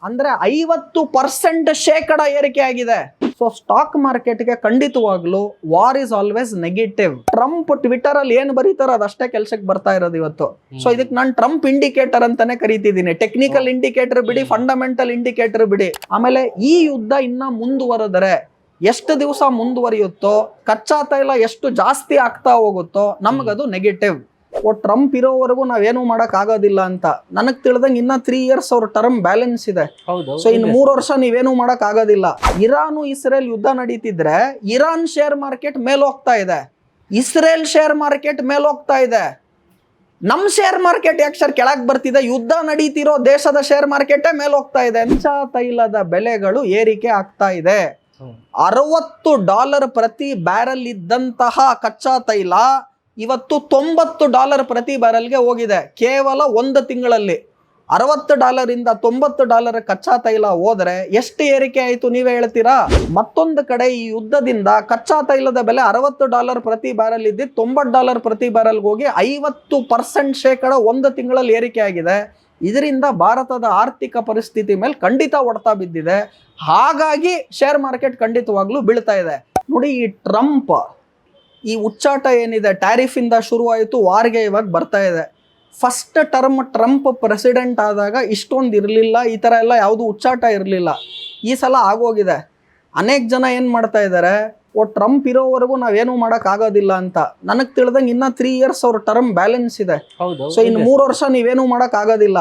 ಅಂದ್ರೆ 50% ಏರಿಕೆ ಆಗಿದೆ. ಸೊ ಸ್ಟಾಕ್ ಮಾರ್ಕೆಟ್ಗೆ ಖಂಡಿತವಾಗ್ಲು war is always negative. Trump Twitter ಅಲ್ಲಿ ಏನ್ ಬರೀತಾರೋ ಅದಷ್ಟೇ ಕೆಲ್ಸಕ್ಕೆ ಬರ್ತಾ ಇರೋದು ಇವತ್ತು. ಸೊ ಇದಕ್ಕೆ ನಾನು ಟ್ರಂಪ್ ಇಂಡಿಕೇಟರ್ ಅಂತಾನೆ ಕರಿತಿದ್ದೀನಿ. ಟೆಕ್ನಿಕಲ್ ಇಂಡಿಕೇಟರ್ ಬಿಡಿ, ಫಂಡಮೆಂಟಲ್ ಇಂಡಿಕೇಟರ್ ಬಿಡಿ. ಆಮೇಲೆ ಈ ಯುದ್ಧ ಇನ್ನ ಮುಂದುವರೆದರೆ ಎಷ್ಟು ದಿವಸ ಮುಂದುವರಿಯುತ್ತೋ, ಕಚ್ಚಾ ತೈಲ ಎಷ್ಟು ಜಾಸ್ತಿ ಆಗ್ತಾ ಹೋಗುತ್ತೋ ನಮಗದು ನೆಗೆಟಿವ್. ಟ್ರಂಪ್ ಇರೋವರೆಗೂ ನಾವೇನು ಮಾಡಕ್ ಆಗೋದಿಲ್ಲ ಅಂತ ನನಗ್ ತಿಳಿದಂಗೆ ಇನ್ನ 3 years ಅವ್ರ ಟರ್ಮ್ ಬ್ಯಾಲೆನ್ಸ್ ಇದೆ. ಸೊ ಇನ್ನು 3 ವರ್ಷ ನೀವೇನು ಮಾಡಕ್ ಆಗೋದಿಲ್ಲ. ಇರಾನು ಇಸ್ರೇಲ್ ಯುದ್ಧ ನಡೀತಿದ್ರೆ ಇರಾನ್ ಶೇರ್ ಮಾರ್ಕೆಟ್ ಮೇಲೋಗ್ತಾ ಇದೆ, ಇಸ್ರೇಲ್ ಶೇರ್ ಮಾರ್ಕೆಟ್ ಮೇಲೋಗ್ತಾ ಇದೆ. ನಮ್ ಶೇರ್ ಮಾರ್ಕೆಟ್ ಯಾಕೆ ಸರ್ ಕೆಳಗ್ ಬರ್ತಿದೆ? ಯುದ್ಧ ನಡೀತಿರೋ ದೇಶದ ಶೇರ್ ಮಾರ್ಕೆಟೇ ಮೇಲೋಗ್ತಾ ಇದೆ. ಕಚ್ಚಾ ತೈಲದ ಬೆಲೆಗಳು ಏರಿಕೆ ಆಗ್ತಾ ಇದೆ. $60 ಪ್ರತಿ ಬ್ಯಾರಲ್ ಇದ್ದಂತಹ ಕಚ್ಚಾ ತೈಲ ಇವತ್ತು $90 ಪ್ರತಿ ಬ್ಯಾರಲ್ಗೆ ಹೋಗಿದೆ ಕೇವಲ 1 ತಿಂಗಳಲ್ಲಿ. $60 ಇಂದ $90 ಕಚ್ಚಾ ತೈಲ ಹೋದ್ರೆ ಎಷ್ಟು ಏರಿಕೆ ಆಯ್ತು ನೀವೇ ಹೇಳ್ತೀರಾ? ಮತ್ತೊಂದು ಕಡೆ ಈ ಯುದ್ಧದಿಂದ ಕಚ್ಚಾ ತೈಲದ ಬೆಲೆ $60 ಪ್ರತಿ ಬ್ಯಾರಲ್ ಇದ್ದಿದ್ದು $90 ಪ್ರತಿ ಬ್ಯಾರಲ್ಗೆ ಹೋಗಿ 50% 1 ತಿಂಗಳಲ್ಲಿ ಏರಿಕೆ ಆಗಿದೆ. ಇದರಿಂದ ಭಾರತದ ಆರ್ಥಿಕ ಪರಿಸ್ಥಿತಿ ಮೇಲೆ ಖಂಡಿತ ಹೊಡೆತ ಬಿದ್ದಿದೆ. ಹಾಗಾಗಿ ಶೇರ್ ಮಾರ್ಕೆಟ್ ಖಂಡಿತವಾಗ್ಲೂ ಬೀಳ್ತಾ ಇದೆ. ನೋಡಿ, ಈ ಟ್ರಂಪ್ ಈ ಉಚ್ಚಾಟ ಏನಿದೆ, ಟ್ಯಾರಿಫ್ ಇಂದ ಶುರುವಾಯಿತು, ವಾರ್ಗೆ ಇವಾಗ ಬರ್ತಾ ಇದೆ. ಫಸ್ಟ್ ಟರ್ಮ್ ಟ್ರಂಪ್ ಪ್ರೆಸಿಡೆಂಟ್ ಆದಾಗ ಇಷ್ಟೊಂದು ಇರಲಿಲ್ಲ, ಈ ಥರ ಎಲ್ಲ ಯಾವುದು ಉಚ್ಚಾಟ ಇರಲಿಲ್ಲ. ಈ ಸಲ ಆಗೋಗಿದೆ. ಅನೇಕ ಜನ ಏನು ಮಾಡ್ತಾ ಇದ್ದಾರೆ, ಟ್ರಂಪ್ ಇರೋವರೆಗೂ ನಾವೇನು ಮಾಡಕ್ ಆಗೋದಿಲ್ಲ ಅಂತ. ನನಗೆ ತಿಳಿದಂಗೆ ಇನ್ನ 3 years ಅವ್ರ ಟರ್ಮ್ ಬ್ಯಾಲೆನ್ಸ್ ಇದೆ. ಸೊ ಇನ್ನು 3 ವರ್ಷ ನೀವೇನು ಮಾಡಕ್ ಆಗೋದಿಲ್ಲ.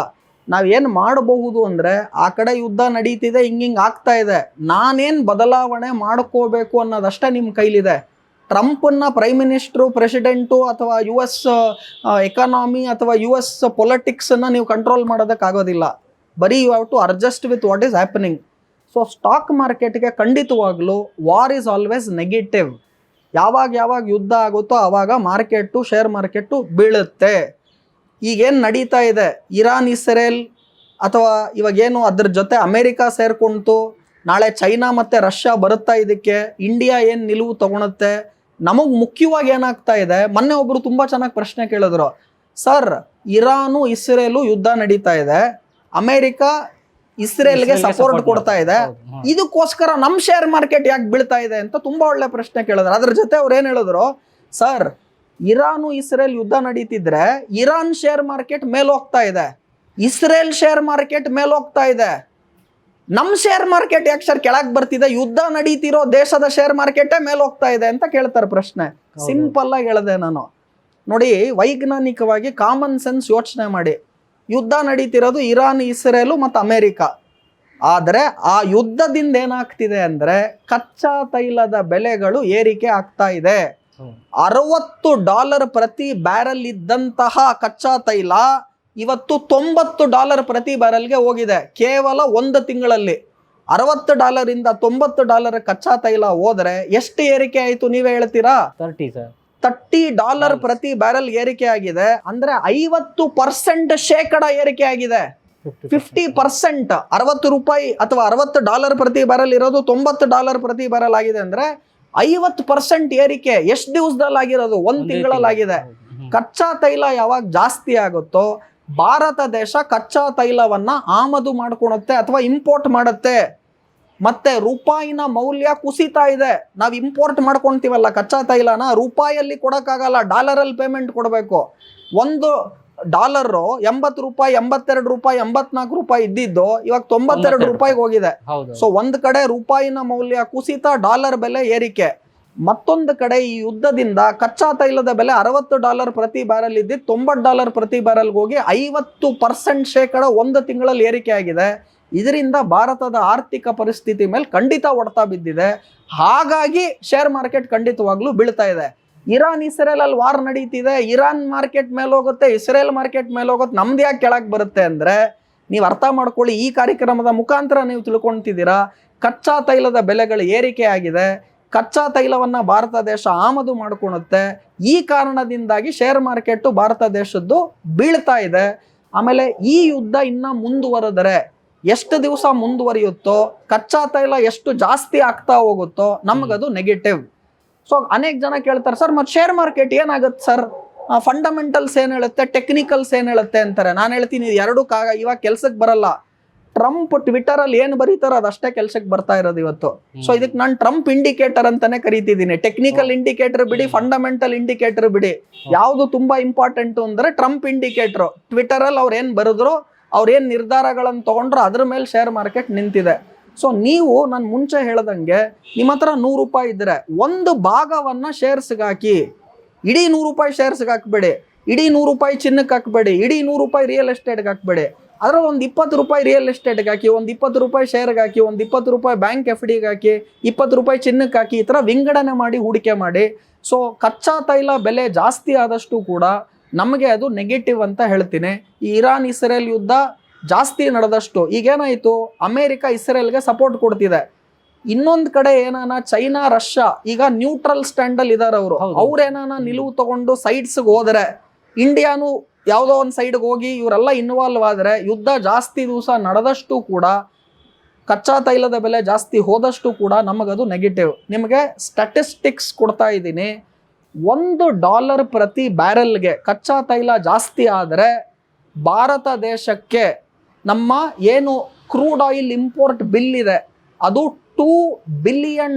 ನಾವೇನು ಮಾಡಬಹುದು ಅಂದ್ರೆ, ಆ ಕಡೆ ಯುದ್ಧ ನಡೀತಿದೆ, ಹಿಂಗಿಂಗ್ ಆಗ್ತಾ ಇದೆ, ನಾನೇನು ಬದಲಾವಣೆ ಮಾಡ್ಕೋಬೇಕು ಅನ್ನೋದಷ್ಟೇ ನಿಮ್ಮ ಕೈಲಿದೆ. ಟ್ರಂಪನ್ನ ಪ್ರೈಮ್ ಮಿನಿಸ್ಟ್ರು, ಪ್ರೆಸಿಡೆಂಟು ಅಥವಾ US ಎಕಾನಮಿ ಅಥವಾ US ಪೊಲಿಟಿಕ್ಸನ್ನು ನೀವು ಕಂಟ್ರೋಲ್ ಮಾಡೋದಕ್ಕಾಗೋದಿಲ್ಲ. ಬರೀ you have to adjust with what is happening. So stock ಮಾರ್ಕೆಟ್ಗೆ ಖಂಡಿತವಾಗ್ಲೂ ವಾರ್ ಈಸ್ ಆಲ್ವೇಸ್ ನೆಗೆಟಿವ್. ಯಾವಾಗ ಯುದ್ಧ ಆಗುತ್ತೋ ಆವಾಗ ಮಾರ್ಕೆಟು, ಶೇರ್ ಮಾರ್ಕೆಟು ಬೀಳುತ್ತೆ. ಈಗೇನು ನಡೀತಾ ಇದೆ, ಇರಾನ್ ಇಸ್ರೇಲ್ ಅಥವಾ ಇವಾಗೇನು ಅದ್ರ ಜೊತೆ ಅಮೇರಿಕಾ ಸೇರ್ಕೊಂತು, ನಾಳೆ ಚೈನಾ ಮತ್ತು ರಷ್ಯಾ ಬರುತ್ತಾ, ಇದಕ್ಕೆ ಇಂಡಿಯಾ ಏನು ನಿಲುವು ತಗೊಳುತ್ತೆ? ನಮಗೆ ಮುಖ್ಯವಾಗಿ ಏನಾಗ್ತಾ ಇದೆ, ಮೊನ್ನೆ ಒಬ್ಬರು ತುಂಬ ಚೆನ್ನಾಗಿ ಪ್ರಶ್ನೆ ಕೇಳಿದ್ರು, ಸರ್ ಇರಾನು ಇಸ್ರೇಲು ಯುದ್ಧ ನಡೀತಾ ಇದೆ, ಅಮೇರಿಕಾ ಇಸ್ರೇಲ್ಗೆ ಸಪೋರ್ಟ್ ಕೊಡ್ತಾ ಇದೆ, ಇದಕ್ಕೋಸ್ಕರ ನಮ್ಮ ಶೇರ್ ಮಾರ್ಕೆಟ್ ಯಾಕೆ ಬೀಳ್ತಾ ಇದೆ ಅಂತ ತುಂಬಾ ಒಳ್ಳೆ ಪ್ರಶ್ನೆ ಕೇಳಿದ್ರು. ಅದ್ರ ಜೊತೆ ಅವ್ರು ಏನು ಹೇಳಿದ್ರು, ಸರ್ ಇರಾನು ಇಸ್ರೇಲ್ ಯುದ್ಧ ನಡೀತಿದ್ರೆ ಇರಾನ್ ಶೇರ್ ಮಾರ್ಕೆಟ್ ಮೇಲೋಗ್ತಾ ಇದೆ, ಇಸ್ರೇಲ್ ಶೇರ್ ಮಾರ್ಕೆಟ್ ಮೇಲೋಗ್ತಾ ಇದೆ, ನಮ್ಮ ಶೇರ್ ಮಾರ್ಕೆಟ್ ಯಾಕೆ ಸರ್ ಕೆಳಗೆ ಬರ್ತಿದೆ? ಯುದ್ಧ ನಡೀತಿರೋ ದೇಶದ ಶೇರ್ ಮಾರ್ಕೆಟೇ ಮೇಲೋಗ್ತಾ ಇದೆ ಅಂತ ಕೇಳ್ತಾರೆ ಪ್ರಶ್ನೆ. ಸಿಂಪಲ್ ಆಗಿ ಹೇಳಿದೆ ನಾನು. ನೋಡಿ, ವೈಜ್ಞಾನಿಕವಾಗಿ ಕಾಮನ್ ಸೆನ್ಸ್ ಯೋಚನೆ ಮಾಡಿ. ಯುದ್ಧ ನಡೀತಿರೋದು ಇರಾನ್ ಇಸ್ರೇಲು ಮತ್ತು ಅಮೇರಿಕಾ. ಆದರೆ ಆ ಯುದ್ಧದಿಂದ ಏನಾಗ್ತಿದೆ ಅಂದರೆ ಕಚ್ಚಾ ತೈಲದ ಬೆಲೆಗಳು ಏರಿಕೆ ಆಗ್ತಾ ಇದೆ. $60 ಪ್ರತಿ ಬ್ಯಾರಲ್ ಇದ್ದಂತಹ ಕಚ್ಚಾ ತೈಲ ಇವತ್ತು $90 ಪ್ರತಿ ಬ್ಯಾರಲ್ಗೆ ಹೋಗಿದೆ ಕೇವಲ 1 ತಿಂಗಳಲ್ಲಿ. $60 ಇಂದ $90 ಕಚ್ಚಾ ತೈಲ ಹೋದ್ರೆ ಎಷ್ಟು ಏರಿಕೆ ಆಯ್ತು ನೀವೇ ಹೇಳ್ತೀರಾ? $30 ಪ್ರತಿ ಬ್ಯಾರಲ್ ಏರಿಕೆ ಆಗಿದೆ. ಅಂದ್ರೆ 50% ಏರಿಕೆ ಆಗಿದೆ. 50% ₹60 ಅಥವಾ $60 ಪ್ರತಿ ಬ್ಯಾರಲ್ ಇರೋದು $90 ಪ್ರತಿ ಬ್ಯಾರಲ್ ಆಗಿದೆ. ಅಂದ್ರೆ 50% ಏರಿಕೆ ಎಷ್ಟು ದಿವಸದಲ್ಲಿ ಆಗಿರೋದು? 1 ತಿಂಗಳಲ್ಲಿ ಆಗಿದೆ. ಕಚ್ಚಾ ತೈಲ ಯಾವಾಗ ಜಾಸ್ತಿ ಆಗುತ್ತೋ ಭಾರತ ದೇಶ ಕಚ್ಚಾ ತೈಲವನ್ನ ಆಮದು ಮಾಡ್ಕೊಳುತ್ತೆ ಅಥವಾ ಇಂಪೋರ್ಟ್ ಮಾಡುತ್ತೆ. ಮತ್ತೆ ರೂಪಾಯಿನ ಮೌಲ್ಯ ಕುಸಿತಾ ಇದೆ. ನಾವು ಇಂಪೋರ್ಟ್ ಮಾಡ್ಕೊಂತೀವಲ್ಲ ಕಚ್ಚಾ ತೈಲನ, ರೂಪಾಯಲ್ಲಿ ಕೊಡಕ್ಕಾಗಲ್ಲ, ಡಾಲರಲ್ಲಿ ಪೇಮೆಂಟ್ ಕೊಡಬೇಕು. $1 ₹80, ₹82, ₹84 ಇದ್ದಿದ್ದು ಇವಾಗ $92 ಹೋಗಿದೆ. ಸೊ ಒಂದ್ ಕಡೆ ರೂಪಾಯಿನ ಮೌಲ್ಯ ಕುಸಿತ, ಡಾಲರ್ ಬೆಲೆ ಏರಿಕೆ. ಮತ್ತೊಂದು ಕಡೆ ಈ ಯುದ್ಧದಿಂದ ಕಚ್ಚಾ ತೈಲದ ಬೆಲೆ $60 ಪ್ರತಿ ಬ್ಯಾರಲ್ ಇದ್ದಿದ್ದು $90 ಪ್ರತಿ ಬ್ಯಾರಲ್ಗೆ ಹೋಗಿ 50% 1 ತಿಂಗಳಲ್ಲಿ ಏರಿಕೆ ಆಗಿದೆ. ಇದರಿಂದ ಭಾರತದ ಆರ್ಥಿಕ ಪರಿಸ್ಥಿತಿ ಮೇಲೆ ಖಂಡಿತ ಹೊಡೆತ ಬಿದ್ದಿದೆ. ಹಾಗಾಗಿ ಶೇರ್ ಮಾರ್ಕೆಟ್ ಖಂಡಿತವಾಗ್ಲೂ ಬೀಳ್ತಾ ಇದೆ. ಇರಾನ್ ಇಸ್ರೇಲ್ ಅಲ್ಲಿ ವಾರ್ ನಡೀತಿದೆ, ಇರಾನ್ ಮಾರ್ಕೆಟ್ ಮೇಲೆ ಹೋಗುತ್ತೆ, ಇಸ್ರೇಲ್ ಮಾರ್ಕೆಟ್ ಮೇಲೆ ಹೋಗುತ್ತೆ, ನಮ್ದು ಯಾಕೆ ಕೆಳಗೆ ಬರುತ್ತೆ ಅಂದ್ರೆ, ನೀವು ಅರ್ಥ ಮಾಡ್ಕೊಳ್ಳಿ. ಈ ಕಾರ್ಯಕ್ರಮದ ಮುಖಾಂತರ ನೀವು ತಿಳ್ಕೊಂತಿದ್ದೀರಾ, ಕಚ್ಚಾ ತೈಲದ ಬೆಲೆಗಳು ಏರಿಕೆ ಆಗಿದೆ, ಕಚ್ಚಾ ತೈಲವನ್ನ ಭಾರತ ದೇಶ ಆಮದು ಮಾಡ್ಕೊಳುತ್ತೆ. ಈ ಕಾರಣದಿಂದಾಗಿ ಶೇರ್ ಮಾರ್ಕೆಟ್ ಭಾರತ ದೇಶದ್ದು ಬೀಳ್ತಾ ಇದೆ. ಆಮೇಲೆ ಈ ಯುದ್ಧ ಇನ್ನ ಮುಂದುವರೆದರೆ ಎಷ್ಟು ದಿವಸ ಮುಂದುವರಿಯುತ್ತೋ, ಕಚ್ಚಾ ತೈಲ ಎಷ್ಟು ಜಾಸ್ತಿ ಆಗ್ತಾ ಹೋಗುತ್ತೋ ನಮಗದು ನೆಗೆಟಿವ್. ಸೊ ಅನೇಕ ಜನ ಕೇಳ್ತಾರೆ, ಸರ್ ಮತ್ತೆ ಶೇರ್ ಮಾರ್ಕೆಟ್ ಏನಾಗುತ್ತೆ ಸರ್, ಫಂಡಮೆಂಟಲ್ಸ್ ಏನು ಹೇಳುತ್ತೆ, ಟೆಕ್ನಿಕಲ್ಸ್ ಏನು ಹೇಳುತ್ತೆ ಅಂತಾರೆ. ನಾನು ಹೇಳ್ತೀನಿ, ಎರಡೂ ಇವಾಗ ಕೆಲ್ಸಕ್ಕೆ ಬರಲ್ಲ. ಟ್ರಂಪ್ ಟ್ವಿಟರ್ ಅಲ್ಲಿ ಏನ್ ಬರೀತಾರೋ ಅದಷ್ಟೇ ಕೆಲ್ಸಕ್ಕೆ ಬರ್ತಾ ಇರೋದು ಇವತ್ತು. ಸೊ ಇದಕ್ಕೆ ನಾನು ಟ್ರಂಪ್ ಇಂಡಿಕೇಟರ್ ಅಂತಾನೆ ಕರಿತಿದ್ದೀನಿ. ಟೆಕ್ನಿಕಲ್ ಇಂಡಿಕೇಟರ್ ಬಿಡಿ, ಫಂಡಮೆಂಟಲ್ ಇಂಡಿಕೇಟರ್ ಬಿಡಿ, ಯಾವ್ದು ತುಂಬಾ ಇಂಪಾರ್ಟೆಂಟ್ ಅಂದ್ರೆ ಟ್ರಂಪ್ ಇಂಡಿಕೇಟರ್. ಟ್ವಿಟರ್ ಅಲ್ಲಿ ಅವ್ರು ಏನ್ ಬರೆದ್ರು, ಅವ್ರ ಏನ್ ನಿರ್ಧಾರಗಳನ್ನು ತಗೊಂಡ್ರು, ಅದ್ರ ಮೇಲೆ ಶೇರ್ ಮಾರ್ಕೆಟ್ ನಿಂತಿದೆ. ಸೊ ನೀವು ನಾನು ಮುಂಚೆ ಹೇಳ್ದಂಗೆ ನಿಮ್ಮ ಹತ್ರ 100 ರೂಪಾಯಿ ಇದ್ರೆ ಒಂದು ಭಾಗವನ್ನ ಶೇರ್ಸ್ಗೆ ಹಾಕಿ. ಇಡೀ 100 ರೂಪಾಯಿ ಶೇರ್ಸ್ಗೆ ಹಾಕ್ಬೇಡಿ, ಇಡೀ 100 ರೂಪಾಯಿ ಚಿನ್ನಕ್ಕೆ ಹಾಕ್ಬೇಡಿ, ಇಡೀ 100 ರೂಪಾಯಿ ರಿಯಲ್ ಎಸ್ಟೇಟ್ಗೆ ಹಾಕ್ಬೇಡಿ. ಅದ್ರಲ್ಲಿ ಒಂದು 20 ರೂಪಾಯಿ ರಿಯಲ್ ಎಸ್ಟೇಟ್ಗೆ ಹಾಕಿ, ಒಂದು 20 ರೂಪಾಯಿ ಶೇರ್ಗೆ ಹಾಕಿ, ಒಂದು 20 ರೂಪಾಯಿ ಬ್ಯಾಂಕ್ FDಗೆ ಹಾಕಿ, 20 ರೂಪಾಯಿ ಚಿನ್ನಕ್ಕೆ ಹಾಕಿ. ಈ ಥರ ವಿಂಗಡಣೆ ಮಾಡಿ ಹೂಡಿಕೆ ಮಾಡಿ. ಸೊ ಕಚ್ಚಾ ತೈಲ ಬೆಲೆ ಜಾಸ್ತಿ ಆದಷ್ಟು ಕೂಡ ನಮಗೆ ಅದು ನೆಗೆಟಿವ್ ಅಂತ ಹೇಳ್ತೀನಿ. ಈ ಇರಾನ್ ಇಸ್ರೇಲ್ ಯುದ್ಧ ಜಾಸ್ತಿ ನಡೆದಷ್ಟು ಈಗೇನಾಯಿತು, ಅಮೇರಿಕ ಇಸ್ರೇಲ್ಗೆ ಸಪೋರ್ಟ್ ಕೊಡ್ತಿದೆ. ಇನ್ನೊಂದು ಕಡೆ ಏನಾನ ಚೈನಾ ರಷ್ಯಾ ಈಗ ನ್ಯೂಟ್ರಲ್ ಸ್ಟ್ಯಾಂಡ್ ಅಲ್ಲಿ ಇದಾರೆ. ಅವ್ರೇನಾನ ನಿಲುವು ತಗೊಂಡು ಸೈಡ್ಸ್ಗೆ ಹೋದ್ರೆ, ಇಂಡಿಯಾನು ಯಾವುದೋ ಒಂದು ಸೈಡ್ಗೆ ಹೋಗಿ ಇವರೆಲ್ಲ ಇನ್ವಾಲ್ವ್ ಆದರೆ, ಯುದ್ಧ ಜಾಸ್ತಿ ದಿವಸ ನಡೆದಷ್ಟು ಕೂಡ, ಕಚ್ಚಾ ತೈಲದ ಬೆಲೆ ಜಾಸ್ತಿ ಹೋದಷ್ಟು ಕೂಡ ನಮಗದು ನೆಗೆಟಿವ್. ನಿಮಗೆ ಸ್ಟ್ಯಾಟಿಸ್ಟಿಕ್ಸ್ ಕೊಡ್ತಾ ಇದ್ದೀನಿ. $1 ಪ್ರತಿ ಬ್ಯಾರೆಲ್ಗೆ ಕಚ್ಚಾ ತೈಲ ಜಾಸ್ತಿ ಆದರೆ ಭಾರತ ದೇಶಕ್ಕೆ ನಮ್ಮ ಏನು ಕ್ರೂಡ್ ಆಯಿಲ್ ಇಂಪೋರ್ಟ್ ಬಿಲ್ ಇದೆ ಅದು $2 ಬಿಲಿಯನ್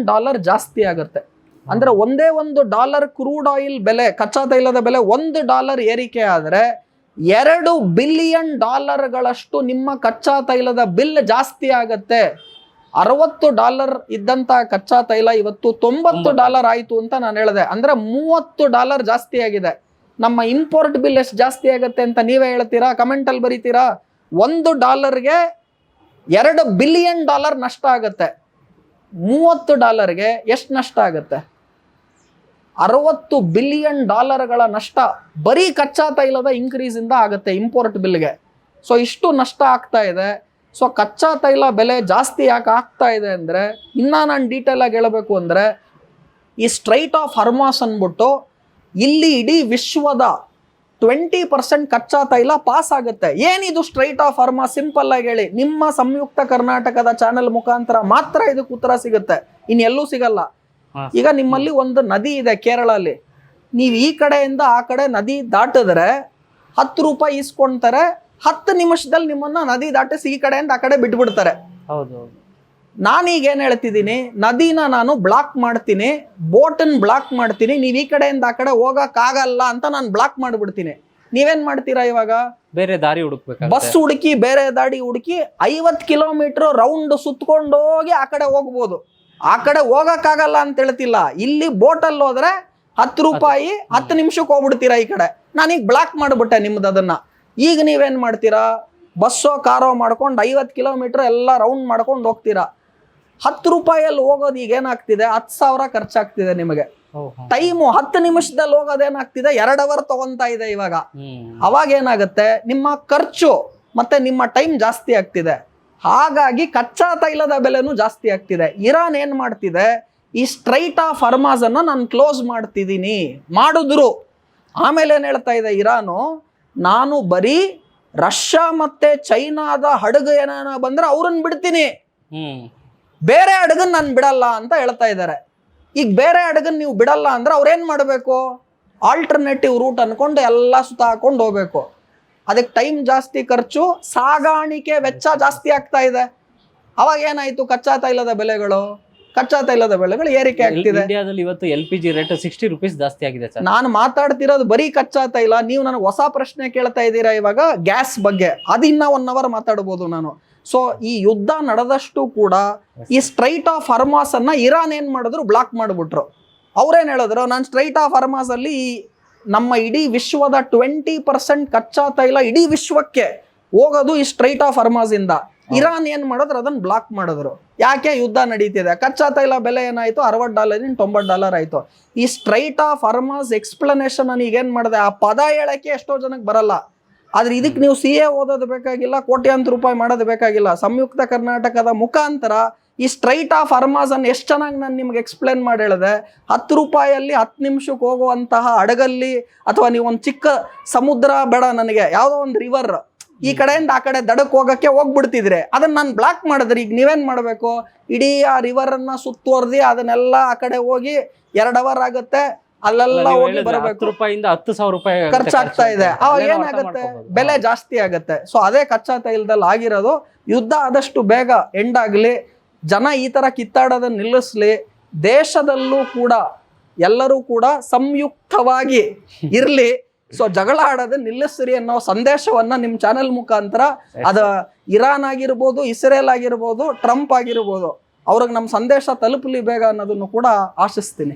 ಜಾಸ್ತಿ ಆಗುತ್ತೆ. ಅಂದ್ರೆ ಒಂದೇ $1 ಕ್ರೂಡ್ ಆಯಿಲ್ ಬೆಲೆ, ಕಚ್ಚಾ ತೈಲದ ಬೆಲೆ $1 ಏರಿಕೆ ಆದರೆ $2 ಬಿಲಿಯನ್ ನಿಮ್ಮ ಕಚ್ಚಾ ತೈಲದ ಬಿಲ್ ಜಾಸ್ತಿ ಆಗತ್ತೆ. $60 ಇದ್ದಂತ ಕಚ್ಚಾ ತೈಲ ಇವತ್ತು $90 ಆಯ್ತು ಅಂತ ನಾನು ಹೇಳಿದೆ. ಅಂದ್ರೆ $30 ಜಾಸ್ತಿ ಆಗಿದೆ. ನಮ್ಮ ಇಂಪೋರ್ಟ್ ಬಿಲ್ ಎಷ್ಟು ಜಾಸ್ತಿ ಆಗುತ್ತೆ ಅಂತ ನೀವೇ ಹೇಳ್ತೀರಾ, ಕಮೆಂಟ್ ಅಲ್ಲಿ ಬರೀತೀರಾ. $1ಗೆ $2 ಬಿಲಿಯನ್ ನಷ್ಟ ಆಗುತ್ತೆ. $30ಗೆ ಎಷ್ಟು ನಷ್ಟ ಆಗುತ್ತೆ? $60 ಬಿಲಿಯನ್ ನಷ್ಟ ಬರೀ ಕಚ್ಚಾ ತೈಲದ ಇನ್ಕ್ರೀಸ್ ಇಂದ ಆಗುತ್ತೆ ಇಂಪೋರ್ಟ್ ಬಿಲ್ಗೆ. ಸೊ ಇಷ್ಟು ನಷ್ಟ ಆಗ್ತಾ ಇದೆ. ಸೊ ಕಚ್ಚಾ ತೈಲ ಬೆಲೆ ಜಾಸ್ತಿ ಯಾಕೆ ಆಗ್ತಾ ಇದೆ ಅಂದ್ರೆ, ಇನ್ನ ನಾನು ಡೀಟೇಲ್ ಆಗಿ ಹೇಳಬೇಕು ಅಂದ್ರೆ, ಈ ಸ್ಟ್ರೈಟ್ ಆಫ್ ಹರ್ಮಾಸ್ ಅಂದ್ಬಿಟ್ಟು ಇಲ್ಲಿ ಇಡೀ ವಿಶ್ವದ 20% ಕಚ್ಚಾ ತೈಲ ಪಾಸ್ ಆಗುತ್ತೆ. ಏನಿದು ಸ್ಟ್ರೈಟ್ ಆಫ್ ಹರ್ಮಾಸ್? ಸಿಂಪಲ್ ಆಗಿ ಹೇಳಿ, ನಿಮ್ಮ ಸಂಯುಕ್ತ ಕರ್ನಾಟಕದ ಚಾನೆಲ್ ಮುಖಾಂತರ ಮಾತ್ರ ಇದಕ್ಕೆ ಉತ್ತರ ಸಿಗುತ್ತೆ, ಇನ್ನೆಲ್ಲೂ ಸಿಗಲ್ಲ. ಈಗ ನಿಮ್ಮಲ್ಲಿ ಒಂದು ನದಿ ಇದೆ ಕೇರಳಲ್ಲಿ, ನೀವು ಈ ಕಡೆಯಿಂದ ಆ ಕಡೆ ನದಿ ದಾಟಿದ್ರೆ 10 ರೂಪಾಯಿ ಇಸ್ಕೊಂತಾರೆ. 10 ನಿಮಿಷದಲ್ಲಿ ನಿಮ್ಮನ್ನ ನದಿ ದಾಟಿಸಿ ಈ ಕಡೆಯಿಂದ ಆ ಕಡೆ ಬಿಟ್ಬಿಡ್ತಾರೆ. ಹೌದು. ನಾನೀಗ ಏನ್ ಹೇಳ್ತಿದ್ದೀನಿ, ನದಿನ ನಾನು ಬ್ಲಾಕ್ ಮಾಡ್ತೀನಿ, ಬೋಟನ್ ಬ್ಲಾಕ್ ಮಾಡ್ತೀನಿ, ನೀವ್ ಈ ಕಡೆಯಿಂದ ಆ ಕಡೆ ಹೋಗಕ್ ಆಗಲ್ಲ ಅಂತ ನಾನು ಬ್ಲಾಕ್ ಮಾಡ್ಬಿಡ್ತೀನಿ. ನೀವೇನ್ ಮಾಡ್ತೀರಾ ಇವಾಗ? ಬೇರೆ ದಾರಿ ಹುಡುಕ್ಬೇಕು, ಬಸ್ ಹುಡುಕಿ, ಬೇರೆ ದಾರಿ ಹುಡುಕಿ 50 ಕಿಲೋಮೀಟರ್ ರೌಂಡ್ ಸುತ್ಕೊಂಡು ಹೋಗಿ ಆ ಕಡೆ ಹೋಗ್ಬೋದು. ಆ ಕಡೆ ಹೋಗಕ್ ಆಗಲ್ಲ ಅಂತ ಹೇಳ್ತಿಲ್ಲ. ಇಲ್ಲಿ ಬೋಟಲ್ಲಿ ಹೋದ್ರೆ 10 ರೂಪಾಯಿ 10 ನಿಮಿಷಕ್ಕೆ ಹೋಗ್ಬಿಡ್ತೀರಾ ಈ ಕಡೆ. ನಾನೀಗ ಬ್ಲಾಕ್ ಮಾಡ್ಬಿಟ್ಟೆ ನಿಮ್ದು ಅದನ್ನ. ಈಗ ನೀವೇನ್ ಮಾಡ್ತೀರಾ? ಬಸ್ಸೋ ಕಾರೋ ಮಾಡ್ಕೊಂಡು 50 ಕಿಲೋಮೀಟರ್ ಎಲ್ಲ ರೌಂಡ್ ಮಾಡ್ಕೊಂಡು ಹೋಗ್ತೀರಾ. 10 ರೂಪಾಯಲ್ಲಿ ಹೋಗೋದು ಈಗ ಏನಾಗ್ತಿದೆ, 10,000 ಖರ್ಚಾಗ್ತಿದೆ ನಿಮಗೆ. ಟೈಮು 10 ನಿಮಿಷದಲ್ಲಿ ಹೋಗೋದೇನಾಗ್ತಿದೆ, 2 ಅವರ್ ತಗೊಂತಾ ಇದೆ ಇವಾಗ. ಅವಾಗ ಏನಾಗುತ್ತೆ, ನಿಮ್ಮ ಖರ್ಚು ಮತ್ತೆ ನಿಮ್ಮ ಟೈಮ್ ಜಾಸ್ತಿ ಆಗ್ತಿದೆ. ಹಾಗಾಗಿ ಕಚ್ಚಾ ತೈಲದ ಬೆಲೆನೂ ಜಾಸ್ತಿ ಆಗ್ತಿದೆ. ಇರಾನ್ ಏನ್ ಮಾಡ್ತಿದೆ, ಈ ಸ್ಟ್ರೈಟ್ ಆಫ್ ಹರ್ಮಾಸ್ ಅನ್ನ ನಾನು ಕ್ಲೋಸ್ ಮಾಡ್ತಿದ್ದೀನಿ ಮಾಡಿದ್ರು. ಆಮೇಲೆ ಏನ್ ಹೇಳ್ತಾ ಇದೆ ಇರಾನು, ನಾನು ಬರೀ ರಷ್ಯಾ ಮತ್ತೆ ಚೈನಾದ ಹಡಗು ಏನಾನ ಬಂದ್ರೆ ಅವ್ರನ್ನ ಬಿಡ್ತೀನಿ, ಬೇರೆ ಹಡಗನ್ ನಾನು ಬಿಡಲ್ಲ ಅಂತ ಹೇಳ್ತಾ ಇದ್ದಾರೆ. ಈಗ ಬೇರೆ ಹಡಗನ್ ನೀವು ಬಿಡಲ್ಲ ಅಂದ್ರೆ ಅವ್ರೇನ್ ಮಾಡಬೇಕು, ಆಲ್ಟರ್ನೇಟಿವ್ ರೂಟ್ ಅನ್ಕೊಂಡು ಎಲ್ಲ ಸುತ್ತ ಹಾಕೊಂಡು ಹೋಗ್ಬೇಕು. ಅದಕ್ಕೆ ಟೈಮ್ ಜಾಸ್ತಿ, ಖರ್ಚು, ಸಾಗಾಣಿಕೆ ವೆಚ್ಚ ಜಾಸ್ತಿ ಆಗ್ತಾ ಇದೆ. ಅವಾಗ ಏನಾಯ್ತು, ಕಚ್ಚಾ ತೈಲದ ಬೆಲೆಗಳು ಏರಿಕೆ ಆಗ್ತಿದೆ. ಇಂಡಿಯಾದಲ್ಲಿ ಇವತ್ತು LPG ರೇಟ್ 60 ರೂಪೀಸ್ ಜಾಸ್ತಿ ಆಗಿದೆ ಸರ್. ನಾನು ಮಾತಾಡ್ತಿರೋದು ಬರೀ ಕಚ್ಚಾ ತೈಲ. ನೀವು ನನಗೆ ಹೊಸ ಪ್ರಶ್ನೆ ಕೇಳ್ತಾ ಇದ್ದೀರಾ ಇವಾಗ ಗ್ಯಾಸ್ ಬಗ್ಗೆ, ಅದು ಇನ್ನ 1 ಅವರ್ ಮಾತಾಡ್ಬೋದು ನಾನು. ಸೊ ಈ ಯುದ್ಧ ನಡೆದಷ್ಟು ಕೂಡ ಈ ಸ್ಟ್ರೈಟ್ ಆಫ್ ಹರ್ಮಾಸ್ ಅನ್ನ ಇರಾನ್ ಏನ್ ಮಾಡಿದ್ರು, ಬ್ಲಾಕ್ ಮಾಡಿಬಿಟ್ರು. ಅವ್ರೇನ್ ಹೇಳಿದ್ರು, ನಾನು ಸ್ಟ್ರೈಟ್ ಆಫ್ ಹರ್ಮಾಸ್ ಅಲ್ಲಿ ನಮ್ಮ ಇಡೀ ವಿಶ್ವದ 20% ಕಚ್ಚಾ ತೈಲ ಇಡೀ ವಿಶ್ವಕ್ಕೆ ಹೋಗೋದು ಈ ಸ್ಟ್ರೈಟ್ ಆಫ್ ಹರ್ಮಾಸ್ ಇಂದ. ಇರಾನ್ ಏನ್ ಮಾಡಿದ್ರು, ಅದನ್ನ ಬ್ಲಾಕ್ ಮಾಡಿದ್ರು. ಯಾಕೆ? ಯುದ್ಧ ನಡೀತಿದೆ. ಕಚ್ಚಾ ತೈಲ ಬೆಲೆ ಏನಾಯ್ತು, $60 $90 ಆಯ್ತು. ಈ ಸ್ಟ್ರೈಟ್ ಆಫ್ ಹರ್ಮಾಸ್ ಎಕ್ಸ್ಪ್ಲನೇಷನ್ ನಾನು ಈಗೇನ್ ಮಾಡಿದೆ, ಆ ಪದ ಹೇಳಕ್ಕೆ ಎಷ್ಟೋ ಜನಕ್ಕೆ ಬರಲ್ಲ. ಆದ್ರೆ ಇದಕ್ಕೆ ನೀವು CA ಓದೋದು ಬೇಕಾಗಿಲ್ಲ, ಕೋಟ್ಯಾಂತರ ರೂಪಾಯಿ ಮಾಡೋದು ಬೇಕಾಗಿಲ್ಲ. ಸಂಯುಕ್ತ ಕರ್ನಾಟಕದ ಮುಖಾಂತರ ಈ ಸ್ಟ್ರೈಟ್ ಆಫ್ ಹರ್ಮಾಸ್ ಅನ್ನು ಎಷ್ಟು ಚೆನ್ನಾಗಿ ನಾನು ನಿಮ್ಗೆ ಎಕ್ಸ್ಪ್ಲೇನ್ ಮಾಡಿ ಹೇಳಿದೆ. 10 ರೂಪಾಯಲ್ಲಿ 10 ನಿಮಿಷಕ್ಕೆ ಹೋಗುವಂತಹ ಹಡಗಲ್ಲಿ, ಅಥವಾ ನೀವು ಒಂದು ಚಿಕ್ಕ ಸಮುದ್ರ ಬೇಡ ನನಗೆ, ಯಾವುದೋ ಒಂದು ರಿವರ್, ಈ ಕಡೆಯಿಂದ ಆ ಕಡೆ ದಡಕ್ಕೆ ಹೋಗಕ್ಕೆ ಹೋಗ್ಬಿಡ್ತಿದ್ರೆ ಅದನ್ನ ನಾನು ಬ್ಲಾಕ್ ಮಾಡಿದ್ರಿ. ಈಗ ನೀವೇನ್ ಮಾಡಬೇಕು, ಇಡೀ ಆ ರಿವರ್ ಅನ್ನ ಸುತ್ತುವರ್ದಿ ಅದನ್ನೆಲ್ಲ ಆ ಕಡೆ ಹೋಗಿ 2 ಅವರ್ ಆಗುತ್ತೆ. ಅಲ್ಲೆಲ್ಲ ಹೋಗಿ ಬರಬೇಕು, 10 ರೂಪಾಯಿಂದ 10,000 ರೂಪಾಯಿ ಖರ್ಚಾಗ್ತಾ ಇದೆ. ಅವಾಗ ಅಲ್ಲೇನೋ ಅರ್ಥ ಏನಾಗುತ್ತೆ, ಮಾಡ್ಕೊಬೋದು. ಬೆಲೆ ಜಾಸ್ತಿ ಆಗತ್ತೆ. ಸೊ ಅದೇ ಕಚ್ಚಾ ತೈಲದಲ್ಲಿ ಆಗಿರೋದು. ಯುದ್ಧ ಆದಷ್ಟು ಬೇಗ ಎಂಡ್ ಆಗ್ಲಿ, ಜನ ಈ ತರ ಕಿತ್ತಾಡೋದನ್ನ ನಿಲ್ಲಿಸ್ಲಿ, ದೇಶದಲ್ಲೂ ಕೂಡ ಎಲ್ಲರೂ ಕೂಡ ಸಂಯುಕ್ತವಾಗಿ ಇರ್ಲಿ. ಸೊ ಜಗಳ ಆಡೋದನ್ನ ನಿಲ್ಲಿಸ್ರಿ ಅನ್ನೋ ಸಂದೇಶವನ್ನ ನಿಮ್ ಚಾನೆಲ್ ಮುಖಾಂತರ, ಅದ ಇರಾನ್ ಆಗಿರ್ಬೋದು, ಇಸ್ರೇಲ್ ಆಗಿರ್ಬೋದು, ಟ್ರಂಪ್ ಆಗಿರ್ಬೋದು, ಅವ್ರಿಗೆ ನಮ್ಮ ಸಂದೇಶ ತಲುಪಲಿ ಬೇಗ ಅನ್ನೋದನ್ನು ಕೂಡ ಆಶಿಸ್ತೀನಿ.